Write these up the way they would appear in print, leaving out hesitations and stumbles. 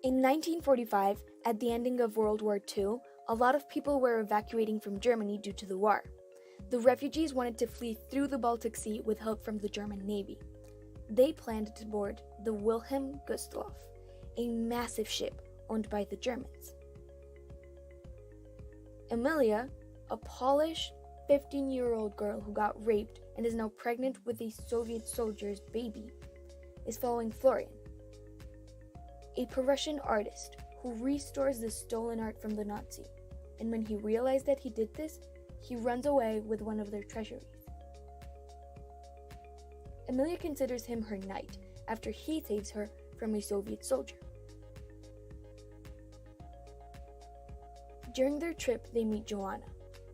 In 1945, at the ending of World War II, a lot of people were evacuating from Germany due to the war. The refugees wanted to flee through the Baltic Sea with help from the German Navy. They planned to board the Wilhelm Gustloff, a massive ship owned by the Germans. Emilia, a Polish 15-year-old girl who got raped and is now pregnant with a Soviet soldier's baby, is following Florian, a Prussian artist who restores the stolen art from the Nazi, and when he realized that he did this, he runs away with one of their treasuries. Emilia considers him her knight after he saves her from a Soviet soldier. During their trip, they meet Joanna,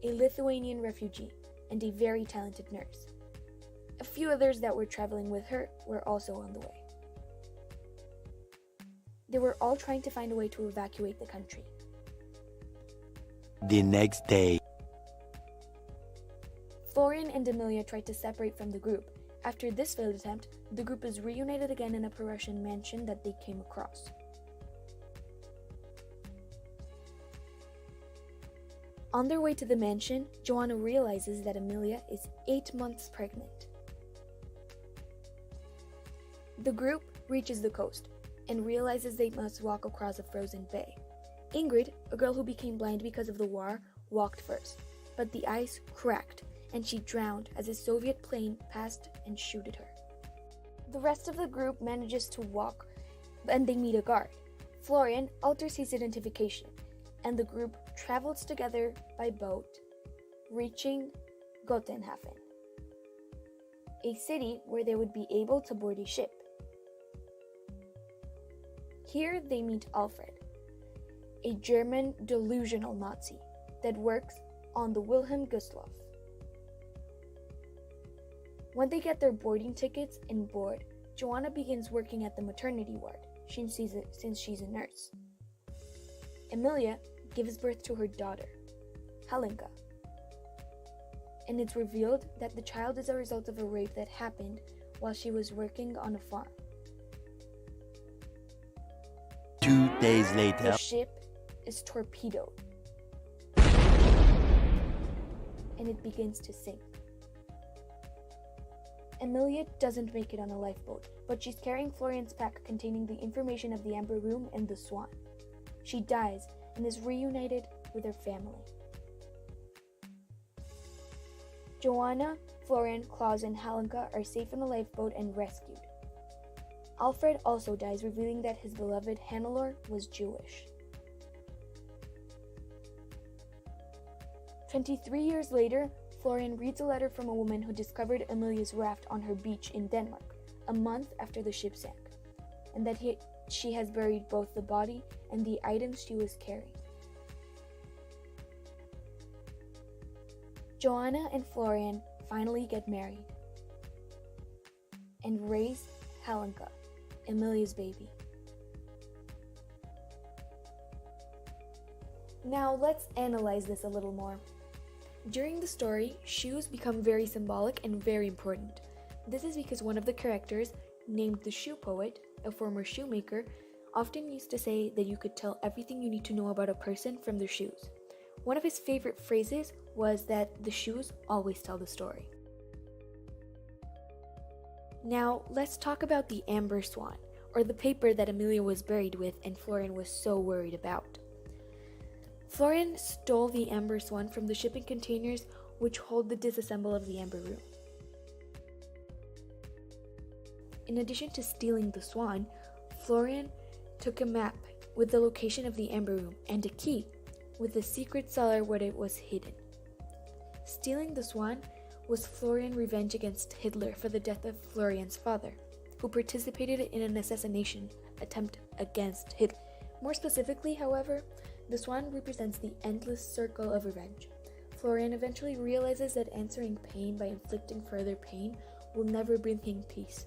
a Lithuanian refugee and a very talented nurse. A few others that were traveling with her were also on the way. They were all trying to find a way to evacuate the country. The next day, Florian and Emilia tried to separate from the group. After this failed attempt, the group is reunited again in a Prussian mansion that they came across. On their way to the mansion, Joanna realizes that Emilia is 8 months pregnant. The group reaches the coast and realizes they must walk across a frozen bay. Ingrid, a girl who became blind because of the war, walked first, but the ice cracked and she drowned as a Soviet plane passed and shooted her. The rest of the group manages to walk and they meet a guard. Florian alters his identification and the group travels together by boat, reaching Gotenhafen, a city where they would be able to board a ship. Here they meet Alfred, a German delusional Nazi that works on the Wilhelm Gustloff. When they get their boarding tickets and board, Joanna begins working at the maternity ward since she's a nurse. Emilia gives birth to her daughter, Halinka, and it's revealed that the child is a result of a rape that happened while she was working on a farm. 2 days later, The ship is torpedoed, and it begins to sink. Emilia doesn't make it on a lifeboat, but she's carrying Florian's pack containing the information of the Amber Room and the Swan. She dies and is reunited with her family. Joanna, Florian, Klaus, and Halinka are safe in the lifeboat and rescued. Alfred also dies, revealing that his beloved Hannelore was Jewish. 23 years later, Florian reads a letter from a woman who discovered Emilia's raft on her beach in Denmark, a month after the ship sank, and that she has buried both the body and the items she was carrying. Joanna and Florian finally get married and raise Halinka, Emilia's baby. Now let's analyze this a little more. During the story, shoes become very symbolic and very important. This is because one of the characters, named the Shoe Poet, a former shoemaker, often used to say that you could tell everything you need to know about a person from their shoes. One of his favorite phrases was that the shoes always tell the story. Now, let's talk about the Amber Swan, or the paper that Emilia was buried with and Florian was so worried about. Florian stole the Amber Swan from the shipping containers which hold the disassemble of the Amber Room. In addition to stealing the Swan, Florian took a map with the location of the Amber Room and a key with the secret cellar where it was hidden. Stealing the Swan was Florian's revenge against Hitler for the death of Florian's father, who participated in an assassination attempt against Hitler. More specifically, however, the Swan represents the endless circle of revenge. Florian eventually realizes that answering pain by inflicting further pain will never bring him peace.